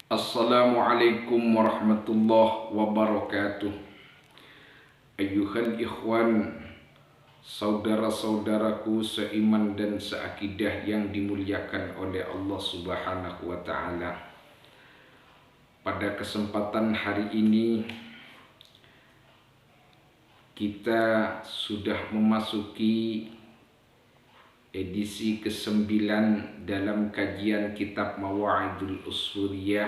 Assalamualaikum warahmatullahi wabarakatuh. Ayyuhal ikhwan, saudara-saudaraku seiman dan seakidah yang dimuliakan oleh Allah Subhanahu wa taala. Pada kesempatan hari ini kita sudah memasuki edisi ke-9 dalam kajian kitab Mawa'idul Usuliyah,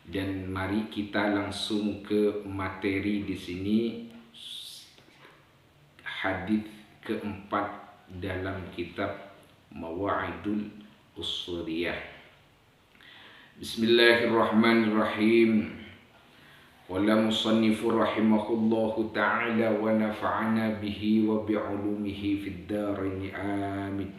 dan mari kita langsung ke materi di sini, hadis keempat dalam kitab Mawa'idul Usuliyah. Bismillahirrahmanirrahim. Qala musannifu rahimahullahu ta'ala wa nafa'ana bihi wa bi'ulumihi fid dharain amin.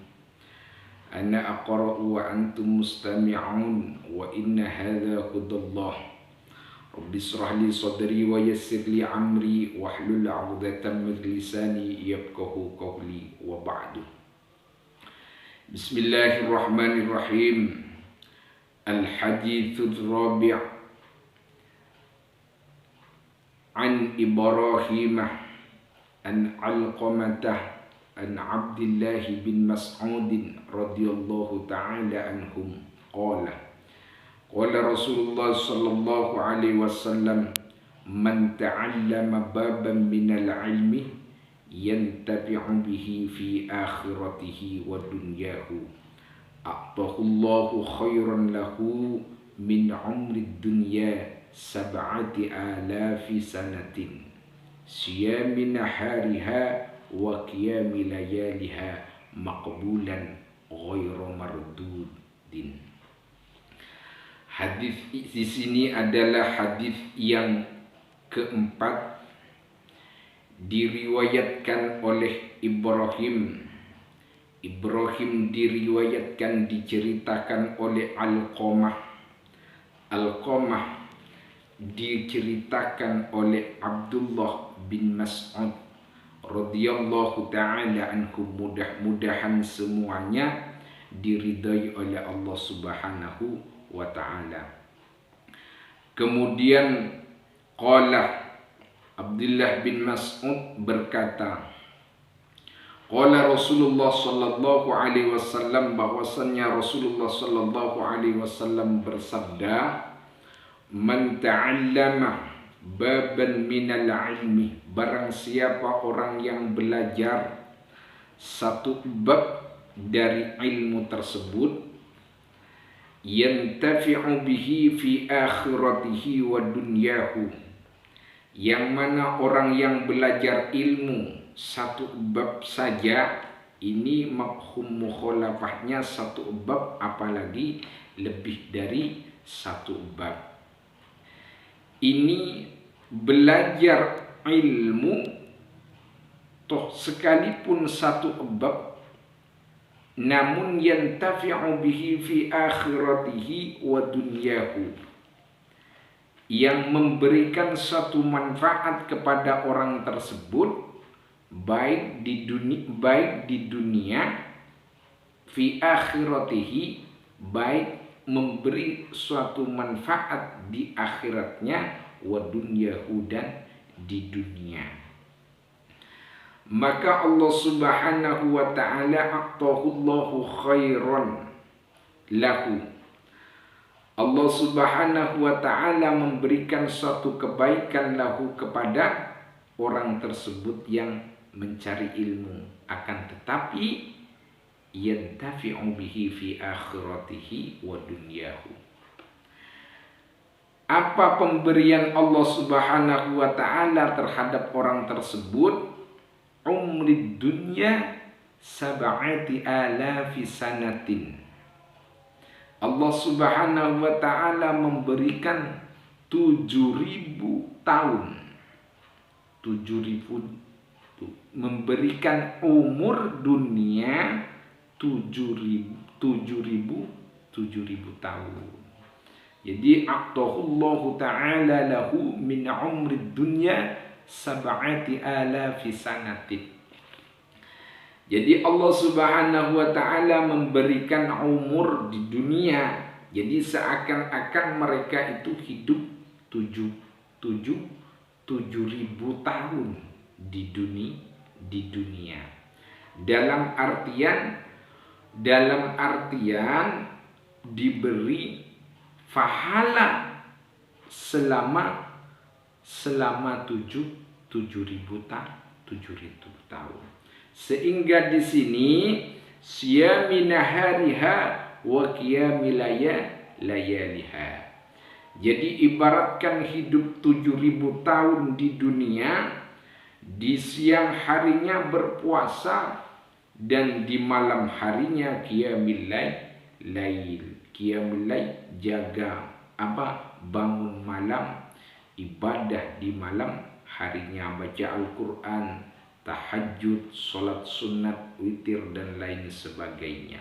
Ana aqra'u wa antum mustami'un wa inna hadha hudallah. Rabbi israh li sadri wa yassir li amri wahlul 'uqdatam min lisani yafqahu qawli wa ba'du. Bismillahirrahmanirrahim. Al-hadithur rabi' an Ibrahim an Alqamah an Abdullah bin Mas'ud radhiyallahu ta'ala anhum qala Rasulullah sallallahu alaihi wasallam man ta'allama baban minal ilmi yantafi'u bihi fi akhiratihi wa dunyahu a'tahullahu khairan lahu min umrid dunya 7,000 sanatin siyami nahariha wa qiyami layaliha maqbulan ghairu mardudin. Hadis di sini adalah hadis yang keempat, diriwayatkan oleh Ibrahim. Ibrahim diriwayatkan, diceritakan oleh Alqamah. Alqamah diceritakan oleh Abdullah bin Mas'ud radhiyallahu ta'ala anhu. Mudah-mudahan semuanya diridai oleh Allah Subhanahu wa ta'ala. Kemudian qala Abdullah bin Mas'ud berkata, qala Rasulullah sallallahu alaihi wasallam, bahwasannya Rasulullah sallallahu alaihi wasallam bersabda, man ta'allama baban minal ilmi, barang siapa orang yang belajar satu bab dari ilmu tersebut, yantafi'u bihi fi akhiratihi wa dunyahu, yang mana orang yang belajar ilmu satu bab saja, ini mafhum mukhalafahnya satu bab, apalagi lebih dari satu bab. Ini belajar ilmu toh sekalipun satu bab, namun yantafi'u bihi fi akhiratihi wa dunyahu, yang memberikan satu manfaat kepada orang tersebut baik di dunia fi akhiratihi, baik memberi suatu manfaat di akhiratnya, wa dunyahu, dan di dunia. Maka Allah Subhanahu wa ta'ala a'tahullahu khairan lahu, Allah Subhanahu wa ta'ala memberikan suatu kebaikan lahu kepada orang tersebut yang mencari ilmu, akan tetapi yantafi'u bihi fi akhiratihi wa dunyahu. Apa pemberian Allah Subhanahu wa ta'ala terhadap orang tersebut? Umrid dunya 7,000 sanatin. Allah Subhanahu wa ta'ala memberikan 7.000 tahun. 7.000, memberikan umur dunia 7.000 tahun. Jadi a'tahullahu ta'ala lahu min umrid dunya 7,000 sanatin. Jadi Allah Subhanahu wa ta'ala memberikan umur di dunia Jadi seakan-akan mereka itu hidup 7.000 tahun di dunia. Dalam artian diberi pahala selama 7.000 tahun. Sehingga di sini siyamina hariha wa layaliha. Jadi ibaratkan hidup 7.000 tahun di dunia, di siang harinya berpuasa dan di malam harinya qiyamul lail. Qiyamul lail jaga bangun malam, ibadah di malam harinya, baca Al-Quran, tahajud, sholat sunat, witir dan lain sebagainya.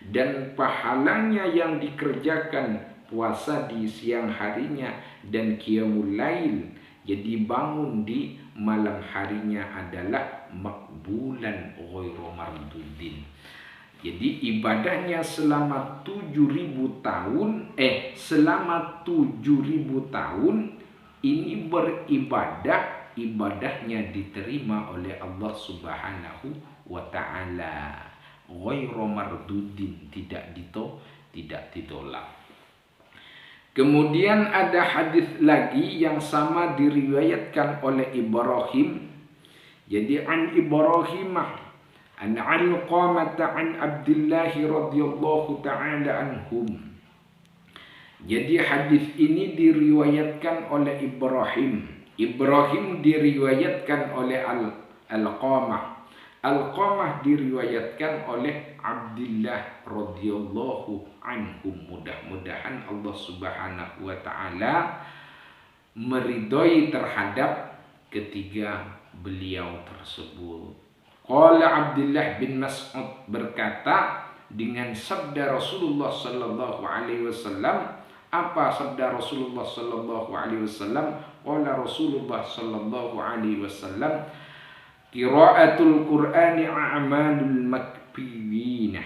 Dan pahalanya yang dikerjakan puasa di siang harinya dan qiyamul lail, jadi bangun di malam harinya adalah makbulan ghairu mardudin. Jadi ibadahnya selama 7.000 tahun, selama 7.000 tahun ini beribadah, ibadahnya diterima oleh Allah Subhanahu wa ta'ala. Ghairu mardudin, tidak ditolak. Kemudian ada hadis lagi yang sama diriwayatkan oleh Ibrahim. Jadi an Ibrahimah an Alqamah an Abdullah radhiyallahu ta'ala anhum. Jadi hadis ini diriwayatkan oleh Ibrahim. Ibrahim diriwayatkan oleh Alqamah. Alqamah diriwayatkan oleh Abdullah radhiyallahu anhum. Mudah-mudahan Allah Subhanahu wa ta'ala meridhoi terhadap ketiga beliau tersebut. Qala Abdullah bin Mas'ud berkata dengan sabda Rasulullah sallallahu alaihi wasallam. Apa sabda Rasulullah sallallahu alaihi wasallam? Qala Rasulullah sallallahu alaihi wasallam, qiraatul Qur'ani a'malul makfiwina.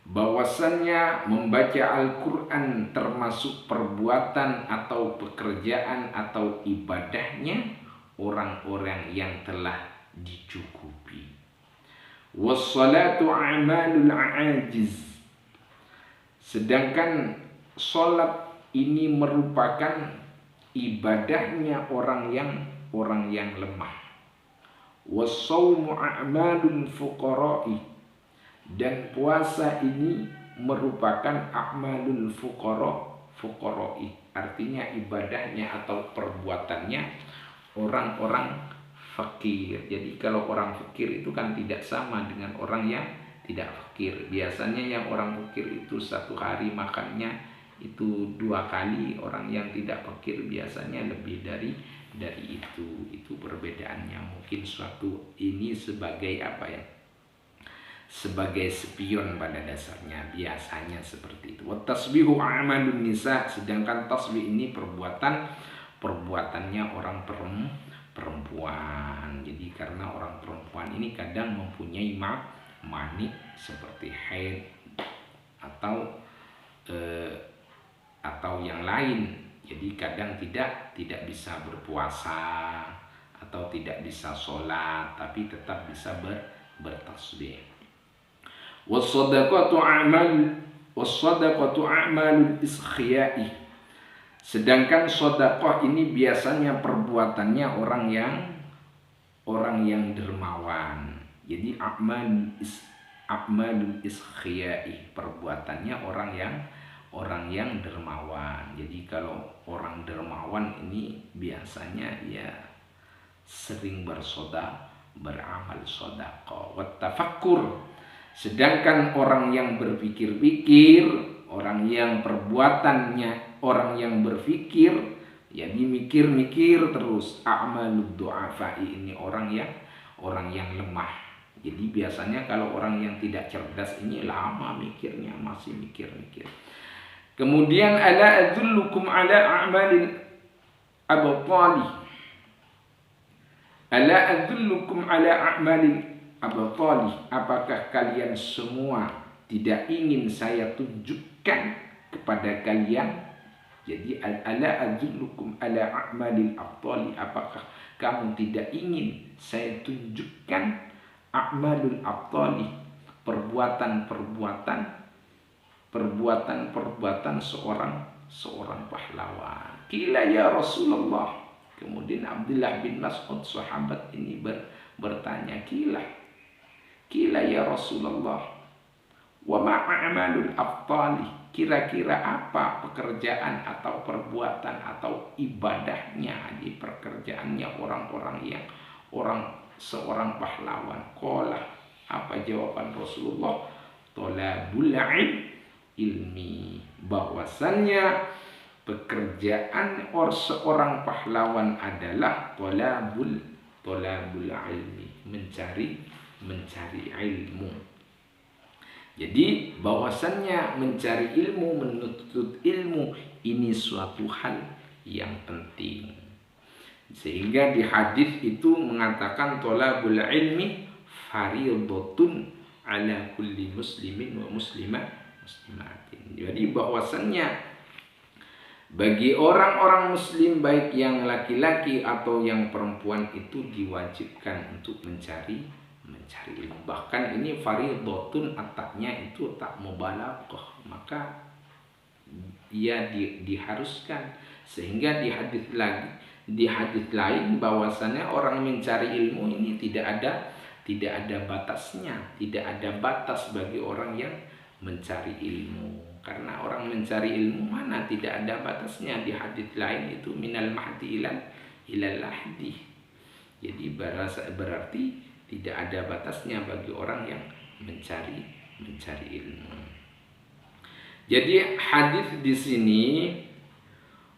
Bahwasannya membaca Al-Quran termasuk perbuatan atau pekerjaan atau ibadahnya orang-orang yang telah dicukupi. Wassalatu a'malul ajiz. Sedangkan salat ini merupakan ibadahnya orang yang lemah. Wassaumu a'malul fuqara'i. Dan puasa ini merupakan a'malul fuqara'i. Artinya ibadahnya atau perbuatannya orang-orang fakir. Jadi kalau orang fakir itu kan tidak sama dengan orang yang tidak fakir. Biasanya yang orang fakir itu satu hari makannya itu 2 kali. Orang yang tidak fakir biasanya lebih dari itu. Itu perbedaannya. Mungkin suatu ini sebagai sebagai spion pada dasarnya, biasanya seperti itu. Wa tasbihu a'malun nisa. Sedangkan tasbih ini perbuatannya orang perempuan. Jadi karena orang perempuan ini kadang mempunyai mani seperti haid atau yang lain. Jadi kadang tidak bisa berpuasa atau tidak bisa sholat, tapi tetap bisa bertasbih. Wassadaqatu a'malul iskhiya'i. Sedangkan sedekah ini biasanya perbuatannya orang yang dermawan. Jadi a'malul iskhiya'i, perbuatannya orang yang dermawan. Jadi kalau orang dermawan ini biasanya ya sering beramal sedekah. Wa tafakkur. Sedangkan orang yang berpikir-pikir, orang yang perbuatannya orang yang berpikir, jadi mikir-mikir terus. A'malud du'afa'i, ini orang yang lemah. Jadi biasanya kalau orang yang tidak cerdas ini lama mikirnya, masih mikir-mikir. Kemudian ala adullukum ala a'malil abtali. Ala adullukum ala a'malil abtali. Apakah kalian semua tidak ingin saya tunjukkan kepada kalian. Jadi ala adullukum ala a'malil abtali, apakah kamu tidak ingin saya tunjukkan a'malul abtali, perbuatan seorang pahlawan. Qila ya Rasulullah. Kemudian Abdullah bin Mas'ud, sahabat ini bertanya, Qila ya Rasulullah, wa ma a'malul abtali, kira-kira apa pekerjaan atau perbuatan atau ibadahnya, di pekerjaannya orang-orang yang seorang pahlawan. Qala, apa jawaban Rasulullah? Thalabul ilmi, bahwasannya pekerjaan seorang pahlawan adalah thalabul ilmi, mencari ilmu. Jadi bahwasannya mencari ilmu, menuntut ilmu ini suatu hal yang penting. Sehingga di hadis itu mengatakan thalabul ilmi fardhatun ala kulli muslimin wa muslimatin. Jadi bahwasannya bagi orang-orang muslim baik yang laki-laki atau yang perempuan itu diwajibkan untuk mencari ilmu. Bahkan ini fardhatun, ataknya itu tak mubalaghah, maka ia diharuskan. Sehingga di hadis lain bahwasannya orang mencari ilmu ini tidak ada batasnya, tidak ada batas bagi orang yang mencari ilmu. Karena orang mencari ilmu mana tidak ada batasnya. Di hadis lain itu minal mahdi ilal lahdi. Jadi berarti tidak ada batasnya bagi orang yang mencari ilmu. Jadi hadis di sini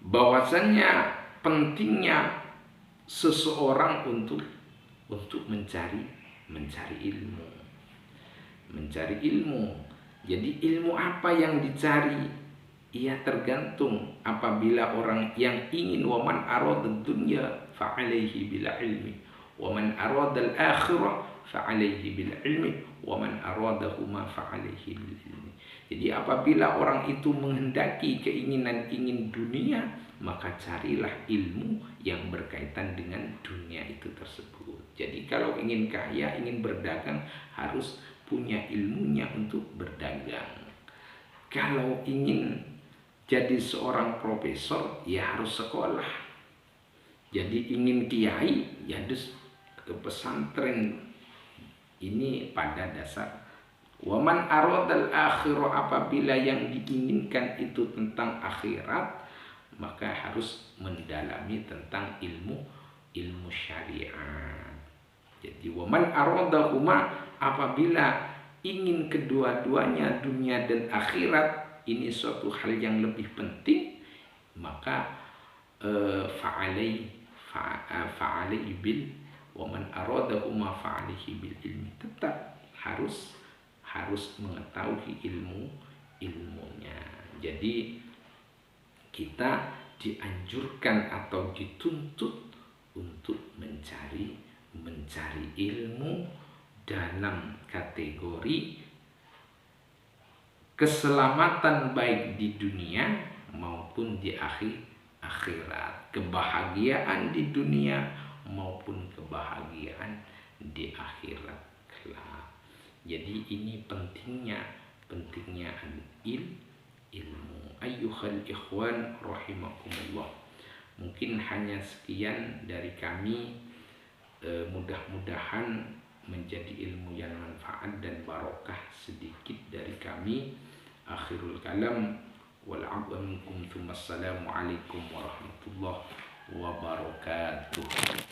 bahwasannya pentingnya seseorang untuk mencari ilmu. Jadi ilmu apa yang dicari? Ia tergantung. Apabila orang yang ingin waman aradad dunya fa alaihi bil ilmi, waman aradal akhirah fa alaihi bil ilmi, waman aradahuma fa alaihi bil ilmi. Jadi apabila orang itu menghendaki ingin dunia, maka carilah ilmu yang berkaitan dengan dunia itu tersebut. Jadi kalau ingin kaya, ingin berdagang, harus punya ilmunya untuk berdagang. Kalau ingin jadi seorang profesor, ya harus sekolah. Jadi ingin kiai, ya harus ke pesantren. Ini pada dasar. Waman aradal akhirah, apabila yang diinginkan itu tentang akhirat, maka harus mendalami tentang ilmu syariat. Jadi waman aradahuma, apabila ingin kedua-duanya, dunia dan akhirat, ini suatu hal yang lebih penting, maka fa'alai bil waman aradahuma fa'alaihi bil ilmi, tetap harus mengetahui ilmunya. Jadi kita dianjurkan atau dituntut untuk mencari ilmu dalam kategori keselamatan baik di dunia maupun di akhirat, kebahagiaan di dunia maupun kebahagiaan di akhirat kelak. Jadi ini pentingnya ilmu. Ayyuhal ikhwan rahimakumullah. Mungkin hanya sekian dari kami. Mudah-mudahan menjadi ilmu yang manfaat dan barokah sedikit dari kami. Akhirul kalam, wal 'afwa minkum. Assalamualaikum warahmatullahi wabarakatuh.